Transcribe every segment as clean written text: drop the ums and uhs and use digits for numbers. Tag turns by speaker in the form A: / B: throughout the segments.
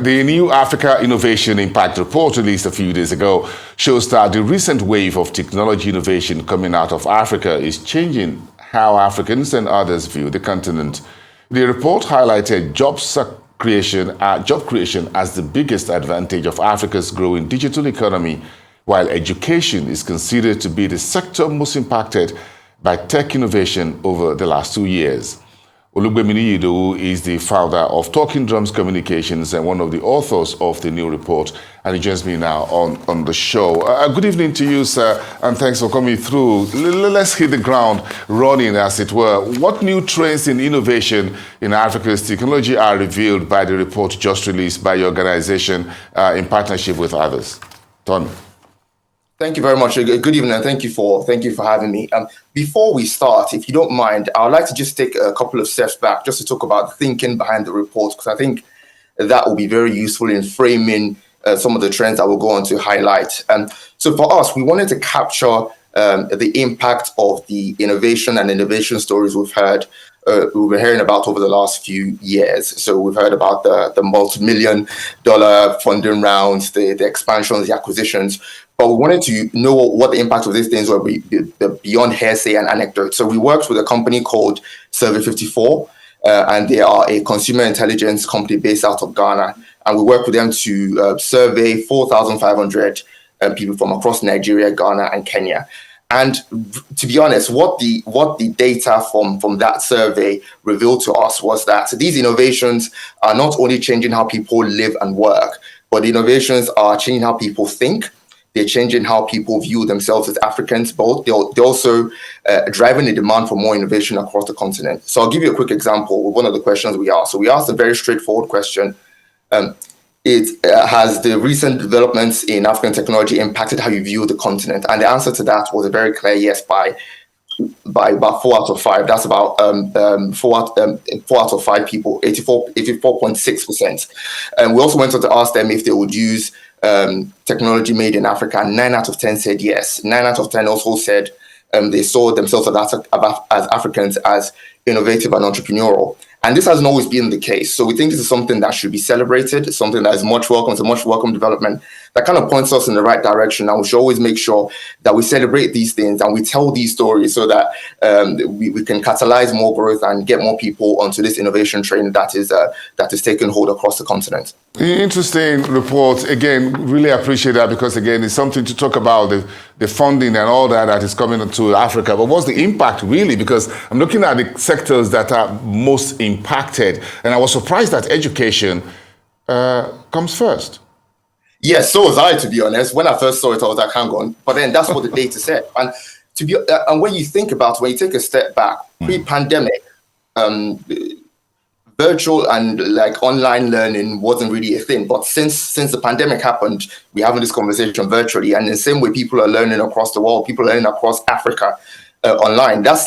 A: The new Africa Innovation Impact Report released a few days ago shows that the recent wave of technology innovation coming out of Africa is changing how Africans and others view the continent. The report highlighted job creation as the biggest advantage of Africa's growing digital economy, while education is considered to be the sector most impacted by tech innovation over the last 2 years. Olugbeminiyi Idowu is the founder of Talking Drums Communications and one of the authors of the new report, and he joins me now on the show. Good evening to you, sir, and thanks for coming through. Let's hit the ground running, as it were. What new trends in innovation in Africa's technology are revealed by the report just released by your organization in partnership with others? Tony.
B: Thank you very much. Good evening, and thank you for having me. Before we start, if you don't mind, I would like to just take a couple of steps back just to talk about the thinking behind the report, because I think that will be very useful in framing some of the trends that we'll go on to highlight. So for us, we wanted to capture the impact of the innovation stories we've been hearing about over the last few years. So we've heard about the multi-million-dollar funding rounds, the expansions, the acquisitions. But we wanted to know what the impact of these things were beyond hearsay and anecdote. So we worked with a company called Survey 54, and they are a consumer intelligence company based out of Ghana. And we worked with them to survey 4,500 people from across Nigeria, Ghana, and Kenya. And to be honest, what the data from that survey revealed to us was that these innovations are not only changing how people live and work, but the innovations are changing how people think. They're changing how people view themselves as Africans. Both they're also driving the demand for more innovation across the continent. So I'll give you a quick example of one of the questions we asked. So we asked a very straightforward question. Has the recent developments in African technology impacted how you view the continent? And the answer to that was a very clear yes by about 4 out of 5. That's about 4 out of 5 people, 84.6%. And we also went on to ask them if they would use technology made in Africa. 9 out of 10 said yes. 9 out of 10 also said they saw themselves as Africans as innovative and entrepreneurial. And this hasn't always been the case. So we think this is something that should be celebrated, something that is much welcome. It's a much welcome development that kind of points us in the right direction. And we should always make sure that we celebrate these things and we tell these stories so that we can catalyze more growth and get more people onto this innovation train that is taking hold across the continent.
A: Interesting report. Again, really appreciate that, because again, it's something to talk about the funding and all that is coming to Africa. But what's the impact really? Because I'm looking at the sectors that are most impacted, and I was surprised that education comes first.
B: Yes, so was I, to be honest. When I first saw it, I was like, hang on. But then that's what the data said. And when you think about, when you take a step back, pre-pandemic, virtual and like online learning wasn't really a thing. But since the pandemic happened, we're having this conversation virtually. And in the same way, people are learning across the world, people are learning across Africa online. That's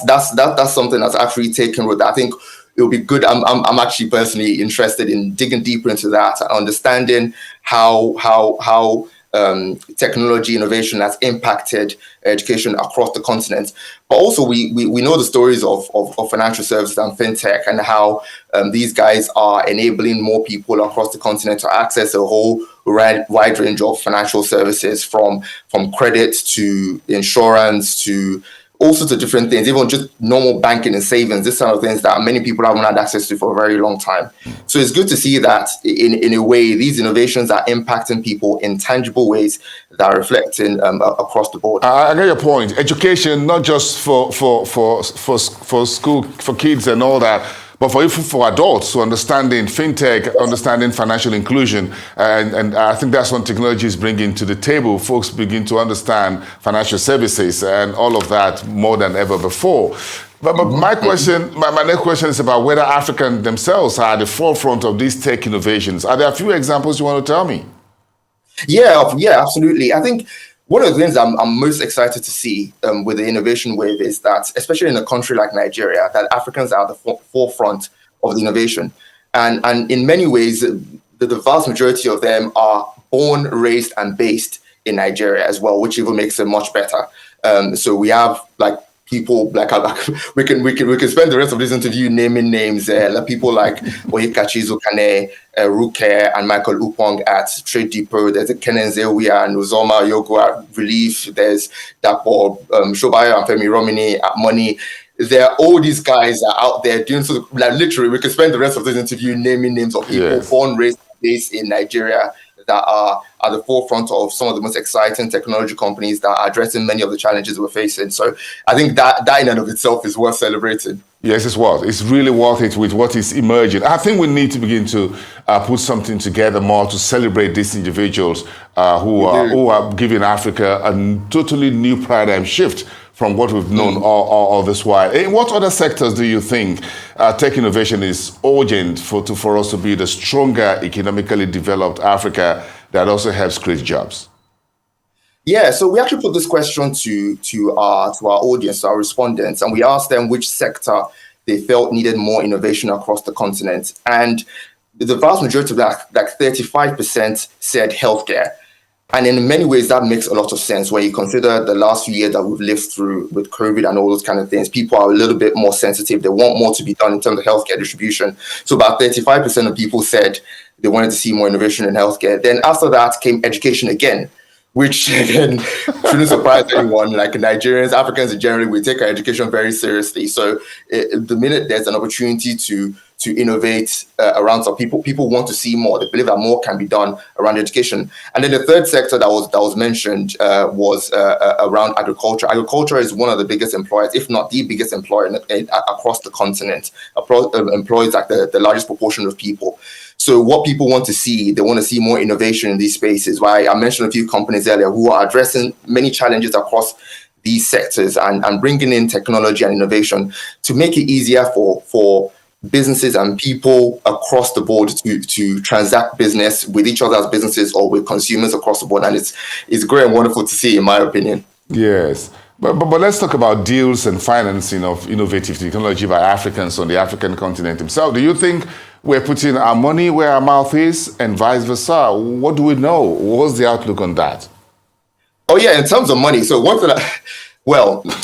B: something that's actually taken root. I think it'll be good. I'm actually personally interested in digging deeper into that, understanding how technology innovation has impacted education across the continent. But also we know the stories of financial services and fintech, and how these guys are enabling more people across the continent to access a whole wide range of financial services, from credit to insurance to all sorts of different things, even just normal banking and savings, this kind of things that many people haven't had access to for a very long time. So it's good to see that in a way, these innovations are impacting people in tangible ways that are reflecting across the board.
A: I get your point. Education, not just for school, for kids and all that, but for adults, so understanding fintech, understanding financial inclusion, and I think that's what technology is bringing to the table. Folks begin to understand financial services and all of that more than ever before. But my next question is about whether Africans themselves are at the forefront of these tech innovations. Are there a few examples you want to tell me?
B: Yeah, absolutely. I think one of the things I'm most excited to see with the innovation wave is that, especially in a country like Nigeria, that Africans are at the forefront of the innovation. And in many ways, the vast majority of them are born, raised, and based in Nigeria as well, which even makes it much better. So we have like people like we can spend the rest of this interview naming names, like people like Oyekachi Zukane, Ruke, and Michael Upong at Trade Depot. There's Kenenzewia and Uzoma Yogo at Relief. There's Dapo Shobayo and Femi Romini at Money. There are all these guys are out there doing like literally. We could spend the rest of this interview naming names of people born, raised, based in Nigeria that are at the forefront of some of the most exciting technology companies that are addressing many of the challenges we're facing. So I think that in and of itself is worth celebrating.
A: Yes, it's worth. It's really worth it with what is emerging. I think we need to begin to put something together more to celebrate these individuals who are giving Africa a totally new paradigm shift from what we've known all this while. In what other sectors do you think tech innovation is urgent for us to build a stronger, economically developed Africa that also helps create jobs?
B: Yeah, so we actually put this question to our audience, our respondents, and we asked them which sector they felt needed more innovation across the continent. And the vast majority of that, like 35%, said healthcare. And in many ways, that makes a lot of sense when you consider the last few years that we've lived through with COVID and all those kind of things. People are a little bit more sensitive. They want more to be done in terms of healthcare distribution. So about 35% of people said they wanted to see more innovation in healthcare. Then after that came education again, which again shouldn't surprise anyone. Like Nigerians, Africans in general, we take our education very seriously. So the minute there's an opportunity to innovate around some people want to see more. They believe that more can be done around education. And then the third sector that was mentioned was around agriculture. Agriculture is one of the biggest employers, if not the biggest employer across the continent. Employs like the largest proportion of people. So what people want to see, they want to see more innovation in these spaces. Right? I mentioned a few companies earlier who are addressing many challenges across these sectors and bringing in technology and innovation to make it easier for businesses and people across the board to transact business with each other's businesses or with consumers across the board. And it's great and wonderful to see, in my opinion.
A: Yes. But let's talk about deals and financing of innovative technology by Africans on the African continent themselves. Do you think we're putting our money where our mouth is and vice versa? What do we know? What's the outlook on that?
B: Oh, yeah, in terms of money. So one thing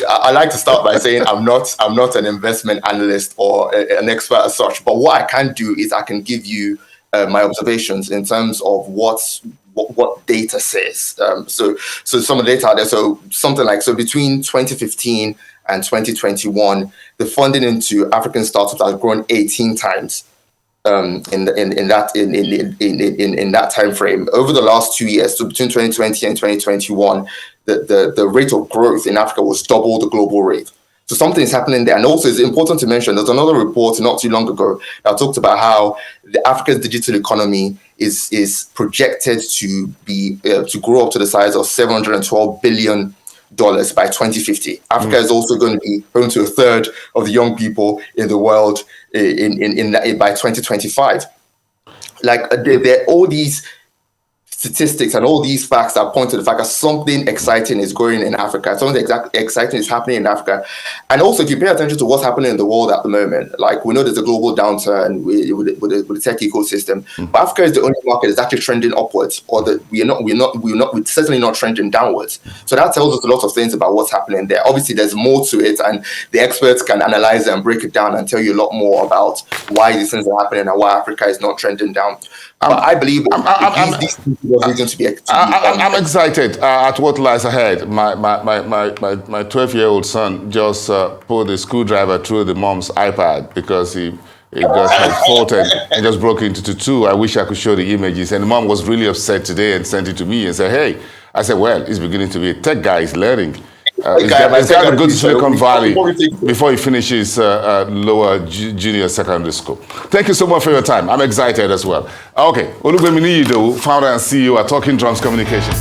B: I like to start by saying I'm not an investment analyst or an expert as such, but what I can do is I can give you my observations in terms of what data says. So some of the data out there. So something like between 2015 and 2021, the funding into African startups has grown 18 times. In that time frame over the last 2 years, so between 2020 and 2021, the rate of growth in Africa was double the global rate. So something is happening there. And also it's important to mention there's another report not too long ago that talked about how the Africa's digital economy is projected to be to grow up to the size of $712 billion by 2050. Africa is also going to be home to a third of the young people in the world by 2025. Like there are all these statistics and all these facts that point to the fact that something exciting is going in Africa. Something exciting is happening in Africa. And also, if you pay attention to what's happening in the world at the moment, like we know there's a global downturn with the tech ecosystem, but Africa is the only market that's actually trending upwards, or that we're certainly not trending downwards. So that tells us a lot of things about what's happening there. Obviously, there's more to it, and the experts can analyze it and break it down and tell you a lot more about why these things are happening and why Africa is not trending down. But I believe these
A: I'm excited at what lies ahead. My 12-year-old son just pulled a screwdriver through the mom's iPad because he got faulted and just broke into two. I wish I could show the images. And the mom was really upset today and sent it to me and said, "Hey," I said, "Well, he's beginning to be a tech guy. He's learning. He's got to go to Silicon Valley before he finishes lower junior secondary school." Thank you so much for your time. I'm excited as well. Okay, Olugbeminiyi, Idowu, founder and CEO at Talking Drums Communications.